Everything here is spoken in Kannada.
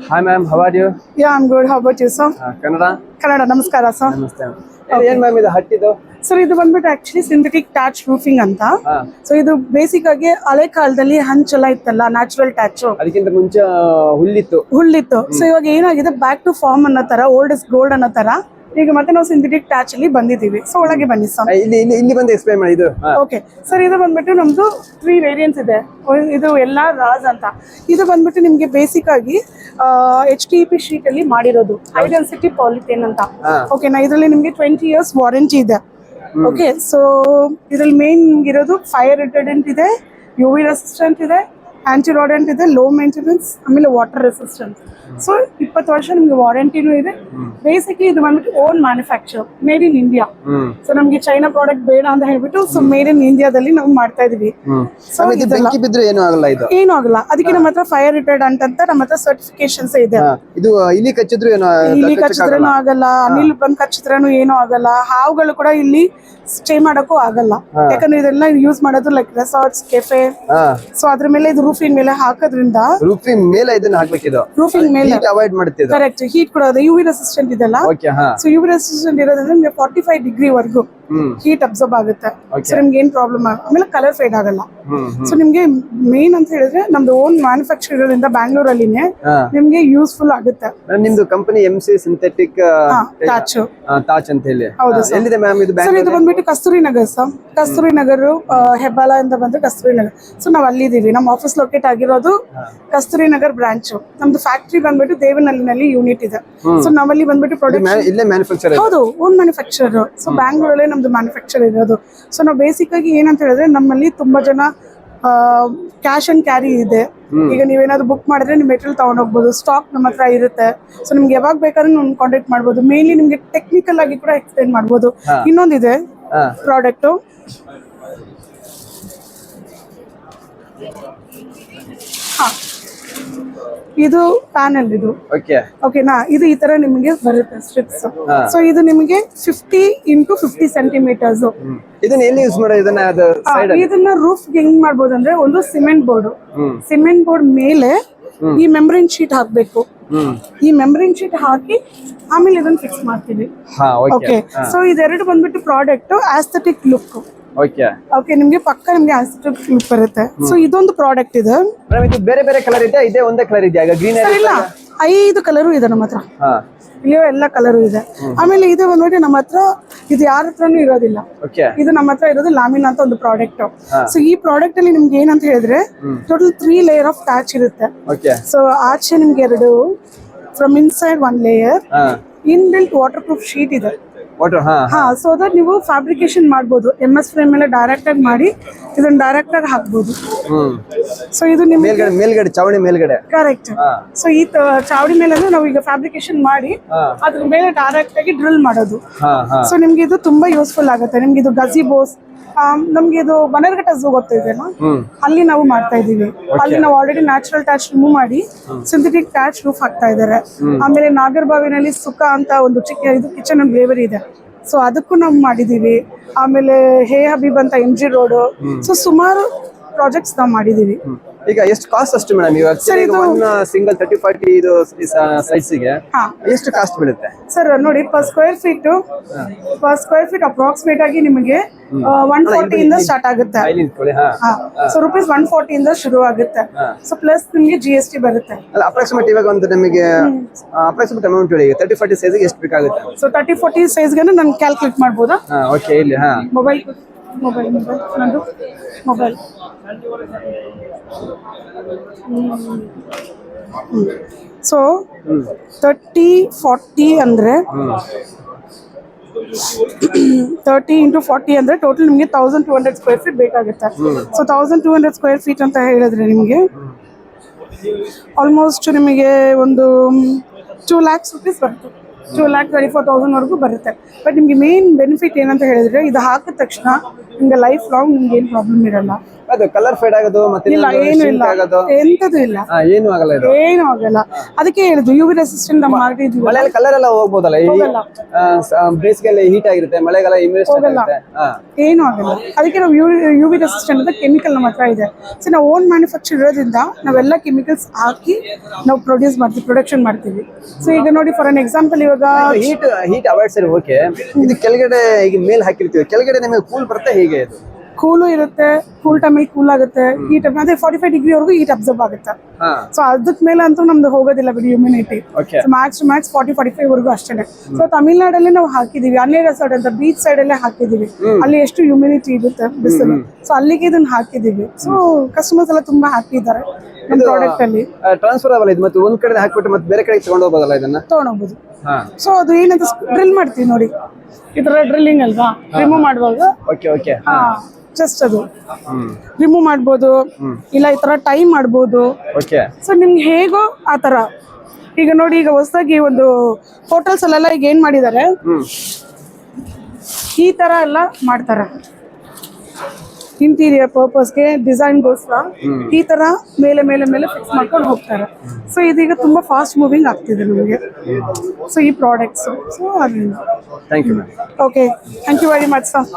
Hi ma'am, how are you? Yeah, I'm good. How about you, sir? Kannada? Kannada, namaskara, sir. ನಮಸ್ತೆ. ಏನ್ ಮ್ಯಾಮ್ ಇದು ಹಟ್ಟಿದು? ಸರ್ ಇದು ಬಂದ್ಬಿಟ್ಟು ಆಕ್ಚುಲಿ ಸಿಂಥೆಟಿಕ್ ಟ್ಯಾಚ್ ರೂಫಿಂಗ್ ಅಂತ. ಹಾ. ಸೊ ಇದು ಬೇಸಿಕ್ ಆಗಿ ಹಳೆ ಕಾಲದಲ್ಲಿ ಹಂಚೆಲ್ಲ ಇತ್ತಲ್ಲ, ನ್ಯಾಚುರಲ್ ಟ್ಯಾಚ್ ಅದಕ್ಕಿಂತ ಮುಂಚೆ ಹುಲ್ಲಿತ್ತು. ಸೊ ಇವಾಗ ಏನಾಗಿದೆ, ಬ್ಯಾಕ್ ಟು ಫಾರ್ಮ್ ಅನ್ನೋ ತರ, ಓಲ್ಡ್ ಇಸ್ ಗೋಲ್ಡ್ ಅನ್ನೋ ತರ ಈಗ ಮತ್ತೆ ನಾವು ಸಿಂಥೆಟಿಕ್ ಟ್ಯಾಚ್ ಅಲ್ಲಿ ಬಂದಿದ್ದೀವಿ. ಸೊ ಒಳಗೆ ಬನ್ನಿ ಸರ್. ಇಲ್ಲಿ ಬಂದು ಎಕ್ಸ್ಪ್ಲೈನ್ ಮಾಡಿ ಇದು. ಓಕೆ ಸರ್, ಇದು ಬಂದ್ಬಿಟ್ಟು ನಮ್ದು 3 ವೇರಿಯಂಟ್ಸ್ ಇದೆ. ಇದು ಎಲ್ಲ ರಾಜ್ ಅಂತ. ಇದು ಬಂದ್ಬಿಟ್ಟು ನಿಮ್ಗೆ ಬೇಸಿಕ್ ಆಗಿ HDP ಶೀಟ್ ಅಲ್ಲಿ ಮಾಡಿರೋದು, ಹೈ ಡೆನ್ಸಿಟಿ ಪಾಲಿಥೇನ್ ಅಂತ. ಓಕೆನಾ, ಇದರಲ್ಲಿ ನಿಮ್ಗೆ 20 years ವಾರಂಟಿ ಇದೆ. ಓಕೆ, ಸೊ ಇದರಲ್ಲಿ ಮೇನ್ ಇರೋದು ಫೈರ್ ರಿಟರ್ಡೆಂಟ್ ಇದೆ, UV ರೆಸಿಸ್ಟೆಂಟ್ ಇದೆ, ಆಂಟಿ ರಾಡೆಂಟ್ ಇದೆ, ಲೋ ಮೇಂಟೆನೆನ್ಸ್, ಆಮೇಲೆ ವಾಟರ್ ರೆಸಿಸ್ಟೆಂಟ್. ಸೊ 20 ವರ್ಷ ನಿಮ್ಗೆ ವಾರಂಟಿನೂ ಇದೆ. ಬೇಸಿಕ್ಲಿ ಇದು ಬಂದ್ಬಿಟ್ಟು own manufacture, made in India. So ನಮ್ಗೆ ಚೈನಾ ಪ್ರಾಡಕ್ಟ್ ಬೇಡ ಅಂತ ಹೇಳ್ಬಿಟ್ಟು ಸೊ ಮೇಡ್ ಇನ್ ಇಂಡಿಯಾದಲ್ಲಿ ನಾವು ಮಾಡ್ತಾ ಇದೀವಿ. ಸೊ ಏನು ಆಗಲ್ಲ, ಇದು ಏನು ಆಗಲ್ಲ. ಅದಕ್ಕೆ ನಮ್ಮ ಹತ್ರ ಫೈರ್ ರಿಟರ್ಡೆಂಟ್ ಅಂತ ನಮ್ಮ ಹತ್ರ ಸರ್ಟಿಫಿಕೇಶನ್ಸ್ ಇದೆ. ಇದು ಇಲ್ಲಿ ಕಚ್ಚಿದ್ರು ಇಲ್ಲಿ ಕಚ್ಚಿದ್ರೂ ಆಗಲ್ಲ, ಅನಿಲ್ ಬಂದ್ ಕಚ್ಚಿದ್ರೂ ಏನೂ ಆಗಲ್ಲ. ಹಾವುಗಳು ಕೂಡ ಇಲ್ಲಿ ಸ್ಟೇ ಮಾಡಕ್ಕೂ ಆಗಲ್ಲ, ಯಾಕಂದ್ರೆ ಇದೆಲ್ಲ ಯೂಸ್ ಮಾಡೋದು ಲೈಕ್ ರೆಸಾರ್ಟ್ಸ್, ಕೆಫೆ. ಸೊ ಅದ್ರ ಮೇಲೆ ಇದು ರೂಫಿಂಗ್ ಮೇಲೆ ಹಾಕೋದ್ರಿಂದ ರೂಫಿಂಗ್ ಮೇಲೆ ಇದನ್ನ ಹಾಕ್ಬೇಕಿದು, ರೂಫಿಂಗ್ ಮೇಲೆ ಅವಾಯ್ಡ್ ಮಾಡುತ್ತೆ. ಕರೆಕ್ಟ್, ಹೀಟ್ ಕೊಡೋದು. UV ರೆಸಿಸ್ಟೆಂಟ್ ಇದೆಲ್ಲ. ಸೊ UV ರೆಸಿಸ್ಟೆಂಟ್ ಇರೋದ್ರಿಂದ ನಿಮಗೆ 45 ಡಿಗ್ರಿ ವರ್ಗು ಹೀಟ್ ಅಬ್ಸರ್ವ್ ಆಗುತ್ತೆ. ಸೊ ನಿಮ್ಗೆ ಏನ್ ಪ್ರಾಬ್ಲಮ್ ಆಮೇಲೆ ಕಲರ್ ಫೇಡ್ ಆಗಲ್ಲ. ಸೊ ನಿಮ್ಗೆ ಮೇನ್ ಅಂತ ಹೇಳಿದ್ರೆ ನಮ್ದು ಓನ್ ಮ್ಯಾನುಫ್ಯಾಕ್ಚರ್ ಇರೋದ್ರಿಂದ ಬ್ಯಾಂಗ್ಳೂರಲ್ಲಿನೇ ನಿಮ್ಗೆ ಯೂಸ್ಫುಲ್ ಆಗುತ್ತೆ. ನಿಮ್ದು ಕಂಪನಿ MC ಸಿಂಥೆಟಿಕ್ ತಾಚ್ ಅಂತ ಹೇಳಿ. ಎಲ್ಲಿದೆ ಮ್ಯಾಮ್ ಇದು? ಸರ್ ಇದು ಬಂದ್ಬಿಟ್ಟು ಕಸ್ತೂರಿ ನಗರ್ ಸರ್. ಕಸ್ತೂರಿ ನಗರ್, ಹೆಬ್ಬಾಳ ಅಂತ ಬಂದ್ರೆ ಕಸ್ತೂರಿ ನಗರ್. ಸೊ ನಾವ್ ಅಲ್ಲಿದ್ದೀವಿ. ನಮ್ಮ ಆಫೀಸ್ ಲೊಕೇಟ್ ಆಗಿರೋದು ಕಸ್ತೂರಿ ನಗರ್ ಬ್ರಾಂಚ್. ನಮ್ದು ಫ್ಯಾಕ್ಟ್ರಿ ಬಂದ್ಬಿಟ್ಟು ದೇವನಹಳ್ಳಿನಲ್ಲಿ ಯೂನಿಟ್ ಇದೆ. ಸೊ ನಾವಲ್ಲಿ ಬಂದ್ಬಿಟ್ಟು ಪ್ರೊಡಕ್ಟ್ ಹೌದು, ಓನ್ ಮ್ಯಾನುಫ್ಯಾಕ್ಚರ್. ಸೊ ಬ್ಯಾಂಗ್ಳೂರಲ್ಲೇ ನಮ್ದು ಮ್ಯಾನುಫ್ಯಾಕ್ಚರ್ ಇರೋದು. ಸೊ ನಾವು ಬೇಸಿಕ್ ಆಗಿ ಏನಂತ ಹೇಳಿದ್ರೆ ನಮ್ಮಲ್ಲಿ ತುಂಬಾ ಜನ ಕ್ಯಾಶ್ ಅಂಡ್ ಕ್ಯಾರಿ ಇದೆ. ಈಗ ನೀವೇನಾದ್ರು ಬುಕ್ ಮಾಡಿದ್ರೆ ನೀವು ಮೆಟೀರಿಯಲ್ ತಗೊಂಡ್ ಹೋಗ್ಬೋದು, ಸ್ಟಾಕ್ ನಮ್ಮ ಹತ್ರ ಇರುತ್ತೆ. ಸೊ ನಿಮ್ಗೆ ಯಾವಾಗ ಬೇಕಾದ್ರೂ ನಮ್ಗೆ ಕಾಂಟ್ಯಾಕ್ಟ್ ಮಾಡ್ಬೋದು. ಮೇನ್ಲಿ ನಿಮ್ಗೆ ಟೆಕ್ನಿಕಲ್ ಆಗಿ ಕೂಡ ಎಕ್ಸ್ಪ್ಲೈನ್ ಮಾಡ್ಬೋದು. ಇನ್ನೊಂದಿದೆ ಪ್ರಾಡಕ್ಟ್, ಇದು ಪ್ಯಾನಲ್. ಇದು ಓಕೆನಾ, ಇದು ಈ ತರ ನಿಮಗೆ ಬರುತ್ತೆ ಸ್ಟ್ರಿಪ್ಸ್. ಸೊ ಇದು ನಿಮಗೆ 50 × 50 ಸೆಂಟಿಮೀಟರ್ಸ್. ಇದನ್ನ ರೂಫ್ ಹೆಂಗ್ ಮಾಡ್ಬೋದು ಅಂದ್ರೆ, ಒಂದು ಸಿಮೆಂಟ್ ಬೋರ್ಡ್ ಮೇಲೆ ಈ ಮೆಂಬ್ರೇನ್ ಶೀಟ್ ಹಾಕ್ಬೇಕು. ಈ ಮೆಂಬ್ರೇನ್ ಶೀಟ್ ಹಾಕಿ ಆಮೇಲೆ ಇದನ್ನ ಫಿಕ್ಸ್ ಮಾಡ್ತೀವಿ. ಓಕೆ, ಸೊ ಇದೆರಡು ಬಂದ್ಬಿಟ್ಟು ಪ್ರಾಡಕ್ಟ್ ಆಸ್ಥೆಟಿಕ್ ಲುಕ್. ಓಕೆ, ನಿಮ್ಗೆ ಪಕ್ಕ ನಿಮ್ಗೆ ಆಸ್ಥೆಟಿಕ್ ಲುಕ್ ಬರುತ್ತೆ. ಸೊ ಇದೊಂದು ಪ್ರಾಡಕ್ಟ್ ಇದೆ. ಬೇರೆ ಬೇರೆ ಕಲರ್ ಇದೆ, ಇದೆ ಒಂದೇ ಕಲರ್ ಇದೆ? ಗ್ರೀನ್ ಇಲ್ಲ, 5 ಕಲರು ಇದೆ ನಮ್ಮ ಹತ್ರ. ಇಲ್ಲಿ ಎಲ್ಲ ಕಲರು ಇದೆ. ಆಮೇಲೆ ಇದು ಬಂದ್ಬಿಟ್ಟು ನಮ್ಮ ಹತ್ರ ಇದು ಯಾರ ಹತ್ರನೂ ಇರೋದಿಲ್ಲ. ಇದು ನಮ್ಮ ಹತ್ರ ಇರೋದು ಲಾಮಿನ್ ಅಂತ ಒಂದು ಪ್ರಾಡಕ್ಟ್. ಸೊ ಈ ಪ್ರಾಡಕ್ಟ್ ಅಲ್ಲಿ ನಿಮ್ಗೆ ಏನಂತ ಹೇಳಿದ್ರೆ ಟೋಟಲ್ 3 ಲೇಯರ್ ಆಫ್ ಟ್ಯಾಚ್ ಇರುತ್ತೆ. ಸೊ ಆಚೆ ನಿಮ್ಗೆ 2, from inside 1 layer, in built water proof sheet ಇದೆ. ಸೊ ದಟ್ ನೀವು ಫ್ಯಾಬ್ರಿಕೇಶನ್ ಮಾಡ್ಬೋದು. MS ಫ್ರೇಮ್ ಮೇಲೆ ಡೈರೆಕ್ಟ್ ಆಗಿ ಮಾಡಿ ಇದನ್ನ ಡೈರೆಕ್ಟ್ ಆಗಿ ಹಾಕ್ಬೋದು. ಸೊ ಇದು ನಿಮ್ಗೆ ಮೇಲ್ಗಡೆ ಚಾವಣಿ ಮೇಲ್ಗಡೆ ಕರೆಕ್ಟ್. ಸೊ ಈ ಚಾವಡಿ ಮೇಲೆ ನಾವು ಈಗ ಫ್ಯಾಬ್ರಿಕೇಶನ್ ಮಾಡಿ ಅದ್ರ ಮೇಲೆ ಡೈರೆಕ್ಟ್ ಆಗಿ ಡ್ರಿಲ್ ಮಾಡೋದು. ಸೊ ನಿಮ್ಗೆ ಇದು ತುಂಬಾ ಯೂಸ್ಫುಲ್ ಆಗುತ್ತೆ. ನಿಮ್ಗೆ ಇದು ಗಜಿಬೋಸ್, ನಮ್ಗೆ ಇದು ಬನ್ನೇರುಘಟ್ಟ ಝೂ ಗೊತ್ತಿದೆಯಲ್ಲ, ಅಲ್ಲಿ ನಾವು ಮಾಡ್ತಾ ಇದೀವಿ. ಅಲ್ಲಿ ನಾವು ಆಲ್ರೆಡಿ ನ್ಯಾಚುರಲ್ ಟ್ಯಾಚ್ ರಿಮೂವ್ ಮಾಡಿ ಸಿಂಥೆಟಿಕ್ ಟ್ಯಾಚ್ ರೂಫ್ ಹಾಕ್ತಾ ಇದಾರೆ. ಆಮೇಲೆ ನಾಗರಬಾವಿನಲ್ಲಿ ಸುಖ ಅಂತ ಒಂದು ಚಿಕ್ಕ ಇದು ಕಿಚನ್ ಅಂಡ್ ಬೇವರಿ ಇದೆ. ಸೊ ಅದಕ್ಕೂ ನಾವು ಮಾಡಿದೀವಿ. ಆಮೇಲೆ ಹೇ ಹಬೀಬ್ ಅಂತ MG ರೋಡ್. ಸೊ ಸುಮಾರು ಪ್ರಾಜೆಕ್ಟ್ಸ್ ನಾವು ಮಾಡಿದೀವಿ. ಈಗ ಎಷ್ಟು ಕಾಸ್ಟ್ ಅಷ್ಟು ಮೇಡಮ್? ಸಿಂಗಲ್ 30-40 ಇದು ಸೈಜ್ ಗೆ ಎಷ್ಟು ಕಾಸ್ಟ್ ಬೀಳುತ್ತೆ ಸರ್? ನೋಡಿ, ಪರ್ ಸ್ಕ್ವೇರ್ ಫೀಟ್ ಅಪ್ರಾಕ್ಸಿಮೇಟ್ ಆಗಿ ನಿಮಗೆ 140 ಇಂದ ಸ್ಟಾರ್ಟ್ ಆಗುತ್ತೆ. ಸೊ ರೂಪೀಸ್ 140 ಇಂದ ಶುರು ಆಗುತ್ತೆ. ಸೊ ಪ್ಲಸ್ ನಿಮಗೆ GST ಬರುತ್ತೆ. ಅಪ್ರಾಕ್ಸಿಮೇಟ್ ಇವಾಗ ಒಂದು ನಿಮಗೆ ಅಪ್ರಾಕ್ಸಿಮೇಟ್ ಅಮೌಂಟ್ ಹೇಳಿ, 30-40 ಸೈಜ್ ಗೆ ಎಷ್ಟು ಬೇಕಾಗುತ್ತೆ? ಸೊ 30-40 ಸೈಜ್ ಗೆ ನಾನು ಕ್ಯಾಲ್ಕುಲೇಟ್ ಮಾಡ್ಬೋದಾ? ಓಕೆ, ಇಲ್ಲಿ ಮೊಬೈಲ್ ನಂದು ಮೊಬೈಲ್. ಸೊ 30-40 ಅಂದ್ರೆ 30 × 40 ಅಂದ್ರೆ ಟೋಟಲ್ ನಿಮಗೆ 1200 ಸ್ಕ್ವೇರ್ ಫೀಟ್ ಬೇಕಾಗುತ್ತೆ. ಸೊ 1200 ಸ್ಕ್ವೇರ್ ಫೀಟ್ ಅಂತ ಹೇಳಿದ್ರೆ ನಿಮಗೆ ಆಲ್ಮೋಸ್ಟ್ ನಿಮಗೆ ಒಂದು 2 lakhs rupees ಬರುತ್ತೆ. 2,24,000 ವರೆಗೂ ಬರುತ್ತೆ. ಬಟ್ ನಿಮಗೆ ಮೇನ್ ಬೆನಿಫಿಟ್ ಏನಂತ ಹೇಳಿದ್ರೆ ಇದು ಹಾಕಿದ ತಕ್ಷಣ ನಿಮಗೆ ಲೈಫ್ ಲಾಂಗ್ ನಿಮ್ಗೆ ಏನು ಪ್ರಾಬ್ಲಮ್ ಇರಲ್ಲ. ಅದು ಕಲರ್ ಫೇಡ್ ಆಗೋದು ಮತ್ತೆ ಇಲ್ಲ ಇನ್ನೊಂದು ಏನು shrink ಇಲ್ಲ ಆಗೋದು ಎಂತದು ಇಲ್ಲ ಏನು ಆಗಲ್ಲ ಇದು. ಏನು ಆಗಲ್ಲ. ಅದಕ್ಕೆ ಹೇಳಿದ್ದು UV ರೆಸಿಸ್ಟೆಂಟ್ ನಾವು ಮಾಡಿದ್ವಿ. ಮಳೆಯಲ್ಲಿ ಕಲರ್ ಎಲ್ಲ ಹೋಗ್ಬೋದಲ್ಲ ಈ ಹೋಗಲ್ಲ. ಬೇಸಿಗೆಯಲ್ಲಿ ಹೀಟ್ ಆಗಿರುತ್ತೆ, ಮಳೆಗಾಲ ಇಮ್ಯುನಿಟಿ ಆಗಿರುತ್ತೆ. ಏನು ಆಗಲ್ಲ. ಅದಕ್ಕೆ ನಾವು UV ರೆಸಿಸ್ಟೆಂಟ್ ಅಂತ ಕೆಮಿಕಲ್ ನಮ್ಮ ಹತ್ರ ಇದೆ. ಸೊ ನಾವು ಓನ್ ಮ್ಯಾನುಫ್ಯಾಕ್ಚರ್ ಇರೋದ್ರಿಂದ ನಾವೆಲ್ಲ ಕೆಮಿಕಲ್ಸ್ ಹಾಕಿ ನಾವು ಪ್ರೊಡಕ್ಷನ್ ಮಾಡ್ತೀವಿ. ಸೊ ಈಗ ನೋಡಿ ಫಾರ್ ಅನ್ ಎಕ್ಸಾಂಪಲ್ ಇವಾಗ ಹೀಟ್ ಅವಾಯ್ಡ್ ಸರಿ ಓಕೆ. ಇದು ಕೆಳಗಡೆ ಈಗ ಮೇಲ್ ಹಾಕಿರ್ತೀವಿ, ಕೆಳಗಡೆ ನಿಮಗೆ ಕೂಲ್ ಬರುತ್ತೆ ಹೇಗೆ ಇದು? ಕೂಲು ಇರುತ್ತೆ, ಕೂಲ್ ಟೈಮಲ್ಲಿ ಕೂಲ್ ಆಗುತ್ತೆ, ಹೀಟ್ ಅದೇ 45 ಡಿಗ್ರಿವರೆಗೂ ಹೀಟ್ ಅಬ್ಸರ್ವ್ ಆಗುತ್ತೆ. ಸೊ ಅದಕ್ಕೆ ಮೇಲೆ ಅಂತೂ ನಮ್ದು ಹೋಗೋದಿಲ್ಲ ಬಿಡಿ ಹ್ಯೂಮಿನಿಟಿ. ಮ್ಯಾಕ್ಸ್ 40-45 ವರೆಗೂ ಅಷ್ಟೇ. ಸೊ ತಮಿಳ್ನಾಡಲ್ಲಿ ನಾವು ಹಾಕಿದೀವಿ, ಅನ್ಯ ರೆಸಾರ್ಟ್ ಅಂತ ಬೀಚ್ ಸೈಡ್ ಅಲ್ಲೇ ಹಾಕಿದೀವಿ. ಅಲ್ಲಿ ಎಷ್ಟು ಹ್ಯೂಮಿನಿಟಿ ಇರುತ್ತೆ ಬಿಸಿಲು, ಸೊ ಅಲ್ಲಿಗೆ ಇದನ್ನ ಹಾಕಿದೀವಿ. ಸೊ ಕಸ್ಟಮರ್ಸ್ ಎಲ್ಲ ತುಂಬಾ ಹ್ಯಾಪಿ ಇದ್ದಾರೆ ನಮ್ಮ ಪ್ರಾಡಕ್ಟ್ ಅಲ್ಲಿ. ಟ್ರಾನ್ಸ್ಫರ್ ಇದು ಮತ್ತೆ ಒಂದ್ ಕಡೆ ಹಾಕ್ಬಿಟ್ಟು ಮತ್ತೆ ಬೇರೆ ಕಡೆಗೆ ತಗೊಂಡು ಹೋಗೋದಲ್ಲ ಇದನ್ನ? ತಗೊಂಡೋಗ್ಬೋದು. ಸೊ ಅದು ಏನಂತ ಡ್ರಿಲ್ ಮಾಡ್ತೀವಿ ನೋಡಿ, ಈ ತರ ಡ್ರಿಲ್ಲಿಂಗ್ ಅಲ್ವಾ, ರಿಮೂವ್ ಮಾಡುವಾಗ ಜಸ್ಟ್ ಅದು ರಿಮೂವ್ ಮಾಡ್ಬೋದು, ಇಲ್ಲ ಈ ತರ ಟೈ ಮಾಡ್ಬೋದು. ಸೊ ನಿಮ್ಗೆ ಹೇಗೋ ಆ ತರ. ಈಗ ನೋಡಿ, ಈಗ ಹೊಸದಾಗಿ ಒಂದು ಹೋಟೆಲ್ಸ್ ಅಲ್ಲೆಲ್ಲ ಈಗ ಏನ್ ಮಾಡಿದ್ದಾರೆ, ಈ ತರ ಎಲ್ಲ ಮಾಡ್ತಾರೆ ಇಂಟೀರಿಯರ್ ಪರ್ಪಸ್ಗೆ, ಡಿಸೈನ್ಗೋಸ್ಕರ ಈ ತರ ಮೇಲೆ ಮೇಲೆ ಮೇಲೆ ಫಿಕ್ಸ್ ಮಾಡ್ಕೊಂಡು ಹೋಗ್ತಾರೆ. ಸೊ ಇದೀಗ ತುಂಬಾ ಫಾಸ್ಟ್ ಮೂವಿಂಗ್ ಆಗ್ತಿದೆ ನಮಗೆ. ಸೊ ಈ ಪ್ರಾಡಕ್ಟ್ಸ್. ಸೊ ಅದರಿಂದ thank you. Okay, thank you very much sir.